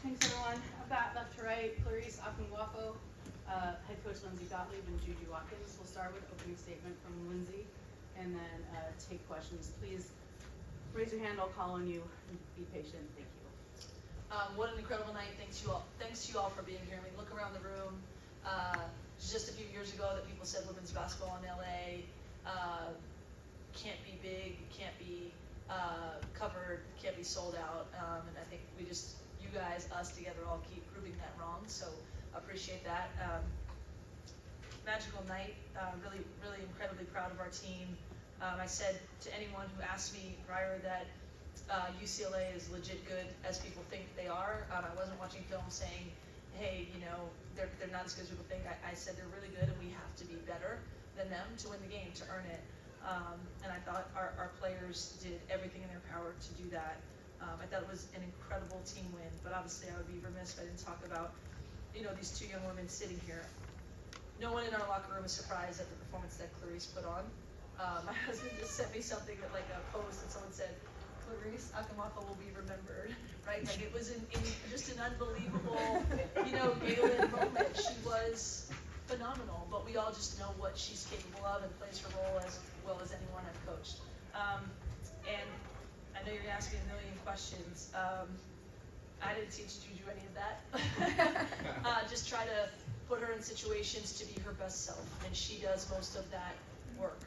Thanks everyone. I've got left to right, Clarice, Akunwafo, head coach Lindsay Gottlieb, and Juju Watkins. We'll start with opening statement from Lindsay, and then take questions. Please raise your hand, I'll call on you, and be patient. Thank you. What an incredible night. Thanks to you all for being here. I mean, look around the room. Just a few years ago that people said women's basketball in LA can't be big, can't be covered, can't be sold out. And I think you guys, us together, all keep proving that wrong. So appreciate that. Magical night. Really, really incredibly proud of our team. I said to anyone who asked me prior that UCLA is legit good as people think they are. I wasn't watching film saying, hey, they're not as good as people think. I said they're really good and we have to be better than them to win the game, to earn it. And I thought our players did everything in their power to do that. I thought it was an incredible team win, but obviously I would be remiss if I didn't talk about, these two young women sitting here. No one in our locker room is surprised at the performance that Clarice put on. My husband just sent me something that, like a post, and someone said, Clarice Akamaka will be remembered, right? Like it was just an unbelievable, Galen moment. She was phenomenal, but we all just know what she's capable of and plays her role as well as anyone I've coached. And I know you're gonna ask me a million questions. I didn't teach Juju any of that. Just try to put her in situations to be her best self, and she does most of that work.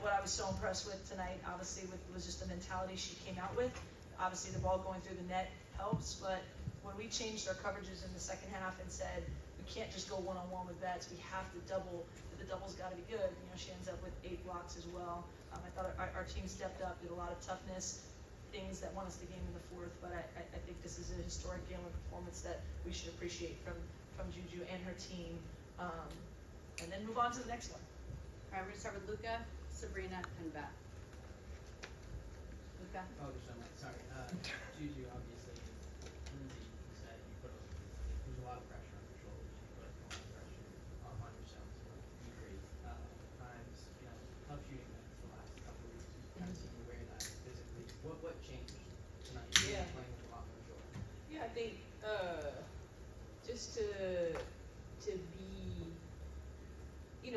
What I was so impressed with tonight, obviously, was just the mentality she came out with. Obviously, the ball going through the net helps, but when we changed our coverages in the second half and said, we can't just go one-on-one with vets, we have to double, the double's gotta be good. She ends up with 8 blocks as well. I thought our team stepped up, did a lot of toughness, things that won us the game in the fourth, but I think this is a historic Galen performance that we should appreciate from Juju and her team, and then move on to the next one. All right, we're gonna start with Luca, Sabrina, and Beth. Luca? Oh, there's so much. Sorry. Juju, obviously, Lindsay, you said there's a lot of pressure on your shoulders. You put a lot of pressure on yourself. So you agree. Times, tough shooting nights the last couple of weeks. You've kind of seen you wear that physically. What changed tonight? You're playing with a lot more shoulder. Yeah, I think just to be,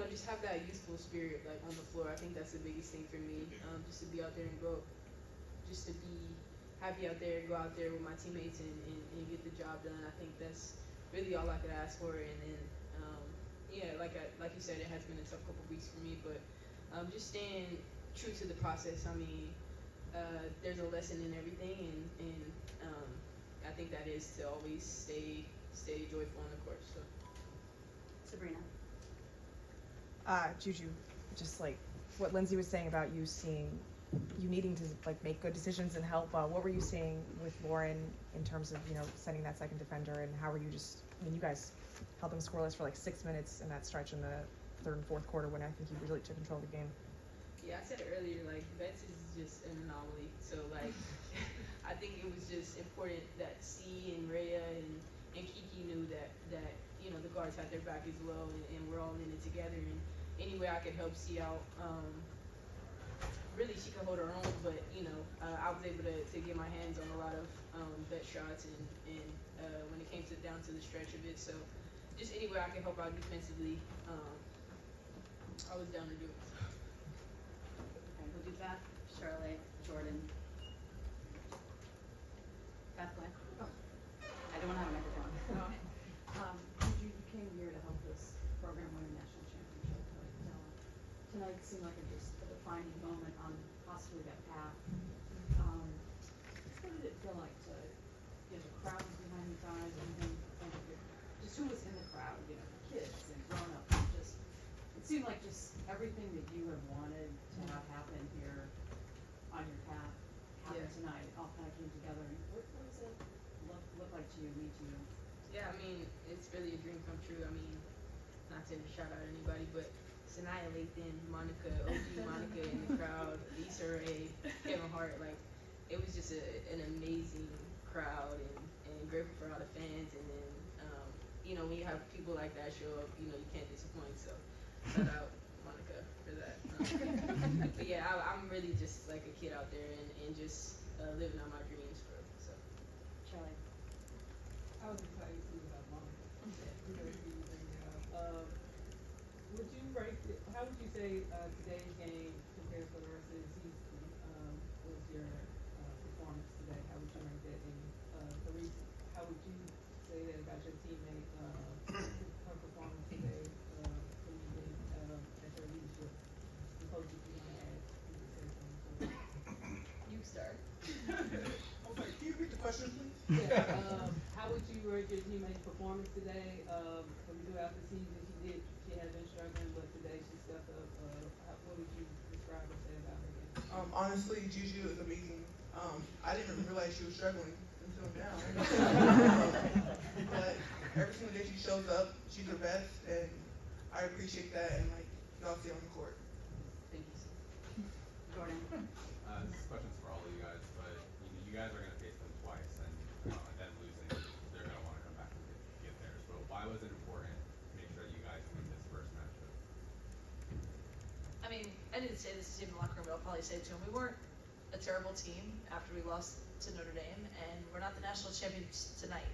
just have that youthful spirit like on the floor. I think that's the biggest thing for me. Just to be out there and go, just to be happy out there, go out there with my teammates and get the job done. I think that's really all I could ask for. And then, like you said, it has been a tough couple of weeks for me, but just staying true to the process. I mean, there's a lesson in everything, and I think that is to always stay joyful on the court. So, Sabrina. Juju, just like what Lindsay was saying about you needing to make good decisions and help. What were you seeing with Lauren in terms of setting that second defender, and how were you you guys held them scoreless for 6 minutes in that stretch in the third and fourth quarter when I think you really took control of the game. Yeah, I said it earlier, Bets is just an anomaly. So I think it was just important that C and Rhea and Kiki knew that the guards had their back as well, and we're all in it together. And any way I could help C out, really she could hold her own, but I was able to get my hands on a lot of bet shots and when it came down to the stretch of it. So just any way I could help out defensively, I was down to do it. Okay, we'll do Beth, Charlotte, Jordan. Beth, what? Oh. I don't want to have a microphone. You came here to help this program win a national championship. Tonight seemed like a defining moment on possibly that path. What did it feel like to get the crowd behind you guys, and then just who was in the crowd? Kids and grown-ups. It seemed like just everything that you have wanted to have happen here on your path happened tonight. It all kind of came together. And what does it look like to you, mean to you? Yeah, I mean, it's really a dream come true. I mean, not to shout out anybody, but Sanaya Lathan, Monica, OG Monica in the crowd, Issa Rae, Kevin Hart, it was just an amazing crowd and grateful for all the fans. And then, when you have people like that show up, you can't disappoint. So, shout out Monica for that. But yeah, I'm really just like a kid out there and just living out my dreams for. So, Charlotte. I was excited too about mom. Because you bring it up. Would you rate it, how would you say, today's game compared to the rest of the season? Was your, performance today? How would you rate that? And, Clarice, how would you say that about your teammate, her performance today, leading, at their leadership? And Coach, if you wanna add, you can say something. You start. I'm sorry, can you repeat the question, please? Yeah, how would you rate your teammate's performance today? From throughout the season, she has been struggling, but today she stepped up. What would you describe or say about her game? Honestly, Juju is amazing. I didn't even realize she was struggling until now. But every single day she shows up, she's her best, and I appreciate that, and like, y'all see on the court. Thank you. Jordan. This question's for all of you guys, but you guys are gonna face them twice, and them losing, they're gonna wanna come back and get theirs. But why was it important to make sure that you guys win this first matchup? I mean, I didn't say this in the locker room, but I'll probably say it to him. We weren't a terrible team after we lost to Notre Dame, and we're not the national champions tonight.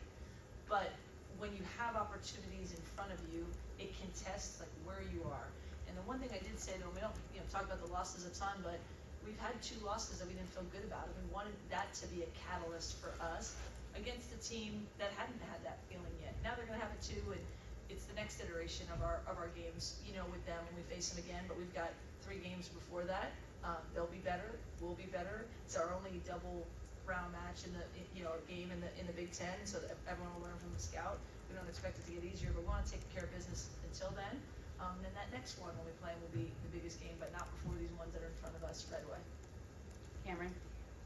But when you have opportunities in front of you, it can test like where you are. And the one thing I did say to him, we don't talk about the losses a ton, but we've had 2 losses that we didn't feel good about, and we wanted that to be a catalyst for us against a team that hadn't had that feeling yet. Now they're gonna have it too, and it's the next iteration of our games, with them when we face them again. But we've got 3 games before that. They'll be better. We'll be better. It's our only double round match in the game in the Big Ten, so that everyone will learn from the scout. We don't expect it to get easier, but we want to take care of business until then. Then that next one when we play will be the biggest game, but not before these ones that are in front of us right away. Cameron.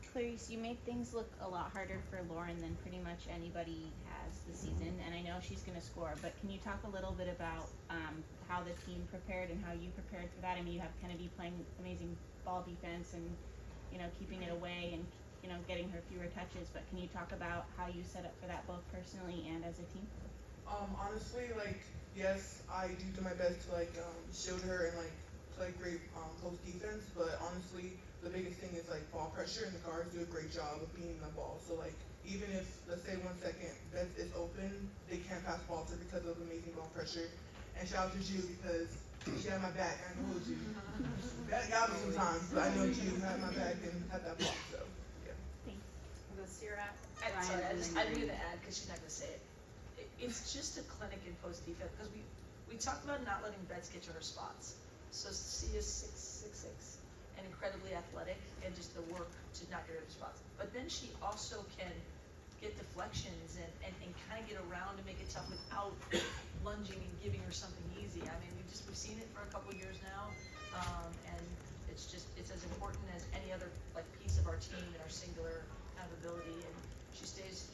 Clarice, you made things look a lot harder for Lauren than pretty much anybody has this season, and I know she's going to score, but can you talk a little bit about how the team prepared and how you prepared for that? I mean, you have Kennedy playing amazing ball defense and, keeping it away and, getting her fewer touches, but can you talk about how you set up for that both personally and as a team? Honestly, yes, I do my best to shield her and play great close defense, but honestly, the biggest thing is ball pressure, and the guards do a great job of beating the ball. So even if, let's say 1 second, Beth is open, they can't pass ball to her because of amazing ball pressure. And shout out to Juju because she had my back. I know Juju. That got me sometimes, but I know Juju had my back and had that block. So yeah. Thanks. We'll go Sierra, Sorry, Ryan, and then I'm Green. gonna add because she's not gonna say it. It's just a clinic in post defense because we talked about not letting Bets get to her spots. So she is 6'6" and incredibly athletic, and just the work to not get her to spots. But then she also can get deflections and kind of get around and make it tough without lunging and giving her something easy. I mean, we've seen it for a couple years now, and it's as important as any other piece of our team and our singular kind of ability. And she stays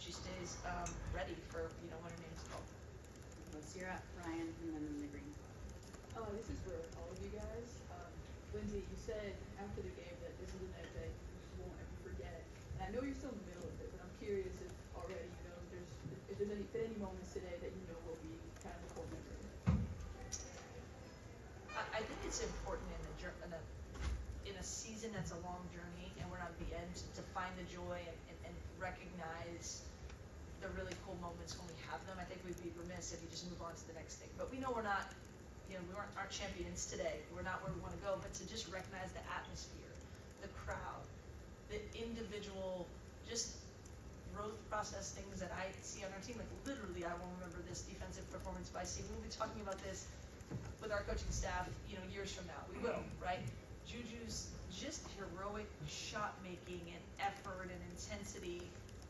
ready for when her name's called. We'll go Sierra, Ryan, and then the green. This is for all of you guys. Lindsay, you said after the game that this is a night that you won't ever forget. And I know you're still in the middle of it, but I'm curious if already, if there's any moments today that will be kind of a core memory. I think it's important in a season that's a long journey and we're not at the end to find the joy and recognize the really cool moments when we have them. I think we'd be remiss if you just move on to the next thing. But we know we're not, we aren't champions today. We're not where we want to go. But to just recognize the atmosphere, the crowd, the individual, just growth process things that I see on our team. Literally, I will remember this defensive performance by Steve. We'll be talking about this with our coaching staff, years from now. We will, right? Juju's just heroic shot making and effort and intensity,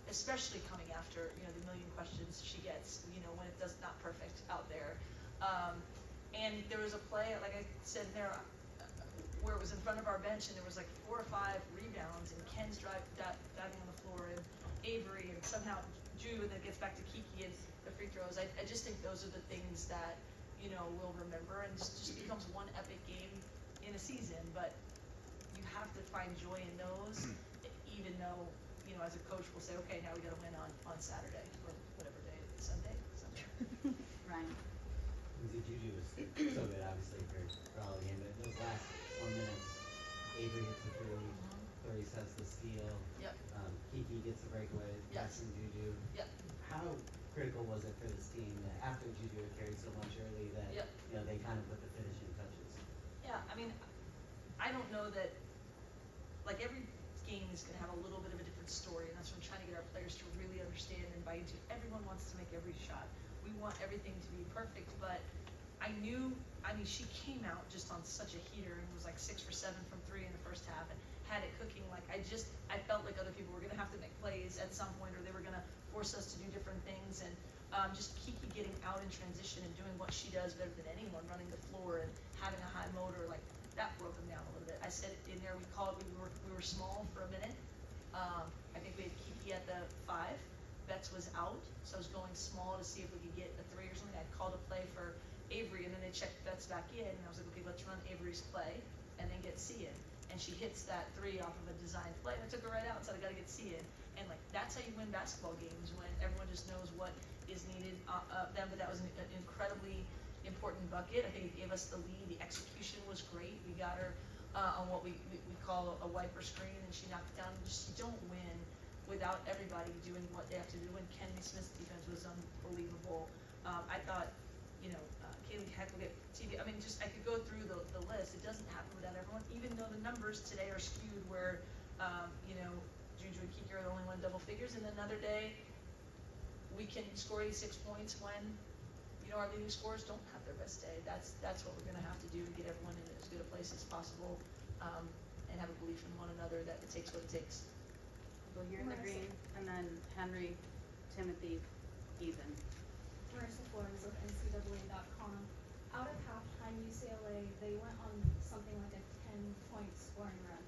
especially coming after, the million questions she gets, when it does not perfect out there. And there was a play, like I said there, where it was in front of our bench and there was 4 or 5 rebounds and Ken's diving on the floor and Avery and somehow Juju, and then it gets back to Kiki and the free throws. I just think those are the things that, we'll remember, and just becomes one epic game in a season. But you have to find joy in those, even though, as a coach we'll say, okay, now we gotta win on Saturday or whatever day, Sunday. Ryan. Lindsay, Juju was so good, obviously, for all the game, but those last 1 minutes, Avery hits the three, Clarice has the steal. Yep. Kiki gets the breakaway, Yes. passing Juju. Yep. How critical was it for this team that after Juju had carried so much early that, Yep. you know, they kind of put the finishing touches? Yeah, I mean, I don't know that, like, every game is gonna have a little bit of a different story, and that's what I'm trying to get our players to really understand and buy into. Everyone wants to make every shot. We want everything to be perfect, but I mean, she came out just on such a heater and was like 6 for 7 from 3 in the first half and had it cooking. Like, I felt like other people were gonna have to make plays at some point, or they were gonna force us to do different things, and just Kiki getting out in transition and doing what she does better than anyone, running the floor and having a high motor, like, that broke them down a little bit. I said in there, we were small for a minute. I think we had Kiki at the 5. Betts was out, so I was going small to see if we could get a 3 or something. I called a play for Avery, and then they checked Betts back in, and I was like, okay, let's run Avery's play and then get C in. And she hits that 3 off of a designed play, and I took her right out and said, I gotta get C in. And like, that's how you win basketball games, when everyone just knows what is needed of them. But that was an incredibly important bucket. I think it gave us the lead. The execution was great. We got her on what we call a wiper screen, and she knocked it down. Just, you don't win without everybody doing what they have to do. And Kennedy Smith's defense was unbelievable. I thought, you know, Kaylee Heckle get TV. I mean, just, I could go through the list. It doesn't happen without everyone, even though the numbers today are skewed where, you know, Juju and Kiki are the only one double figures, and another day we can score 86 points when, you know, our leading scorers don't have their best day. That's what we're gonna have to do to get everyone in as good a place as possible, and have a belief in one another that it takes what it takes. Well, you're in the green, and then Henry, Timothy, Ethan. Marissa Flores with NCAA.com. Out of halftime, UCLA, they went on something like a 10-point scoring run.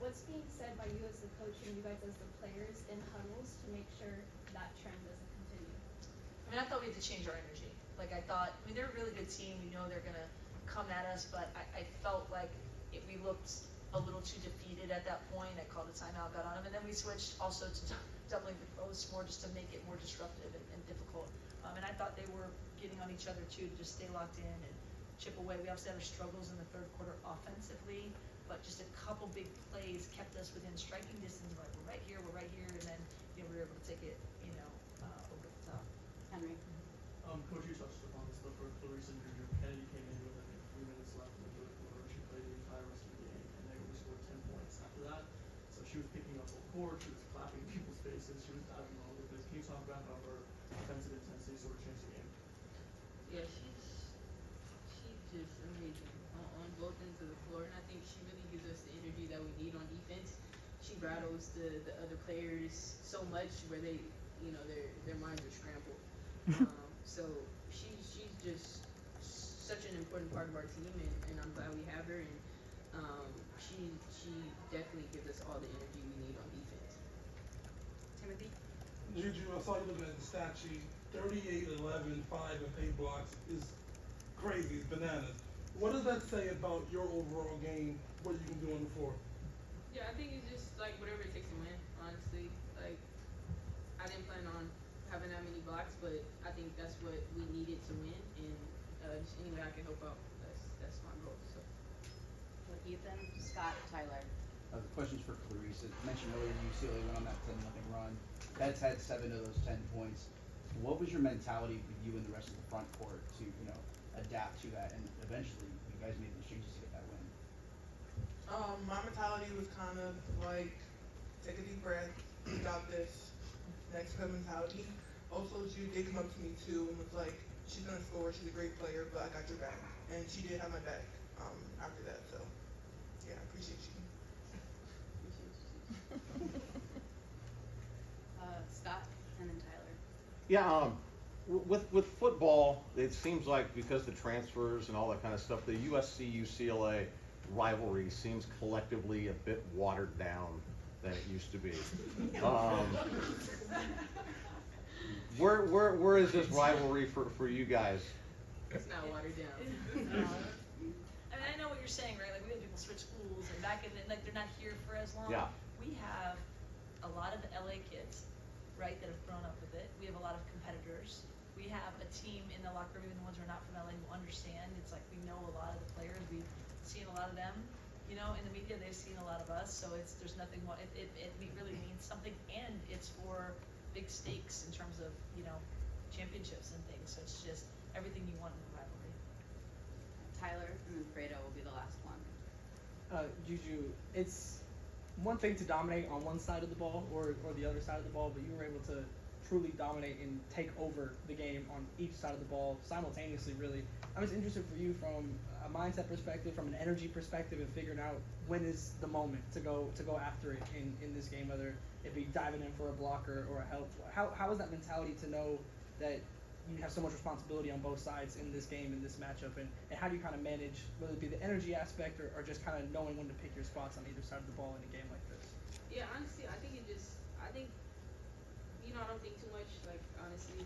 What's being said by you as the coach and you guys as the players in huddles to make sure that trend doesn't continue? I mean, I thought we had to change our energy. Like, I thought, I mean, they're a really good team. We know they're gonna come at us, but I felt like we looked a little too defeated at that point. I called a timeout, got on them, and then we switched also to doubling the post more, just to make it more disruptive and difficult. And I thought they were getting on each other too, to just stay locked in and chip away. We obviously had our struggles in the third quarter offensively, but just a couple big plays kept us within striking distance. Like, we're right here, and then, you know, we were able to take it, you know, over the top. Henry. Coach, you touched upon this, but for Clarice and Juju, Kennedy came in with, I think, 3 minutes left in the third quarter. She played the entire rest of the game, and they only scored 10 points after that. So she was picking up full court, she was clapping in people's faces, she was diving all over the place. Can you talk about how her offensive intensity sort of changed the game? Yeah, she's just amazing on both ends of the floor, and I think she really gives us the energy that we need on defense. She rattles the other players so much where they, you know, their minds are scrambled. So she's just such an important part of our team, and I'm glad we have her. And she definitely gives us all the energy we need on defense. Timothy. Juju, I saw you looking at the stat sheet. 38, 11, 5, and 8 blocks is crazy. It's bananas. What does that say about your overall game? What you can do on the floor? Yeah, I think it's just like whatever it takes to win. Honestly, like I didn't plan on having that many blocks, but I think that's what we needed to win. And just any way I can help out, that's my goal. So. Well, Ethan, Scott, Tyler. The question's for Clarice. It mentioned earlier UCLA went on that 10-0 run. Betts had 7 of those 10 points. What was your mentality with you and the rest of the front court to, you know, adapt to that? And eventually, you guys made those changes to get that win. My mentality was kind of like, take a deep breath, we got this, next good mentality. Also, she did come up to me too and was like, she's gonna score, she's a great player, but I got your back. And she did have my back after that, so yeah, I appreciate you. Scott, and then Tyler. Yeah, with football, it seems like because the transfers and all that kind of stuff, the USC-UCLA rivalry seems collectively a bit watered down than it used to be. Where is this rivalry for you guys? It's not watered down. I mean, I know what you're saying, right? Like, we had people switch schools, and back in the, like, they're not here for as long. Yeah. We have a lot of LA kids, right, that have grown up with it. We have a lot of competitors. We have a team in the locker room, even the ones who are not from LA, who understand. It's like, we know a lot of the players. We've seen a lot of them, you know, in the media. They've seen a lot of us, so there's nothing more. It really means something, and it's for big stakes in terms of, you know, championships and things. So it's just everything you want in a rivalry. Tyler, and then Fredo will be the last one. Juju, it's one thing to dominate on one side of the ball or the other side of the ball, but you were able to truly dominate and take over the game on each side of the ball simultaneously, really. I'm just interested for you from a mindset perspective, from an energy perspective, and figuring out when is the moment to go after it in this game, whether it be diving in for a blocker or a help. How is that mentality to know that you have so much responsibility on both sides in this game, in this matchup, and how do you kind of manage, whether it be the energy aspect or just kind of knowing when to pick your spots on either side of the ball in a game like this? Yeah, honestly, I think I don't think too much, like, honestly,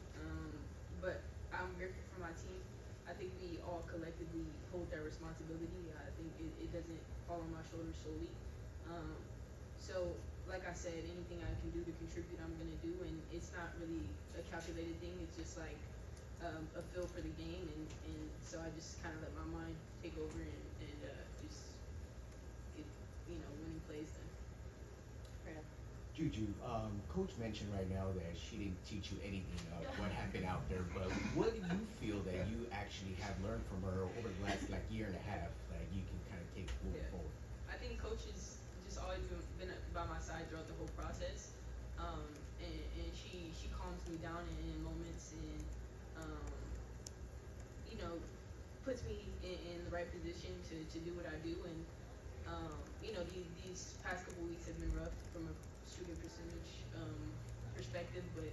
but I'm grateful for my team. I think we all collectively hold that responsibility. I think it doesn't fall on my shoulders solely. So, like I said, anything I can do to contribute, I'm gonna do, and it's not really a calculated thing. It's just like a feel for the game, and so I just kind of let my mind take over and just get, winning plays done. Fredo. Juju, Coach mentioned right now that she didn't teach you anything of what happened out there, but what do you feel that you actually have learned from her over the last year and a half that you can kind of take moving forward? I think Coach has just always been by my side throughout the whole process, and she calms me down in moments and puts me in the right position to do what I do. And these past couple weeks have been rough from a shooting percentage perspective, but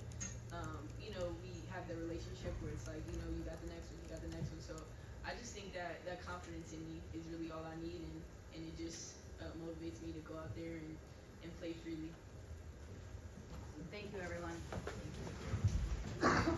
we have the relationship where it's like, you got the next one. So I just think that confidence in me is really all I need, and it just motivates me to go out there and play freely.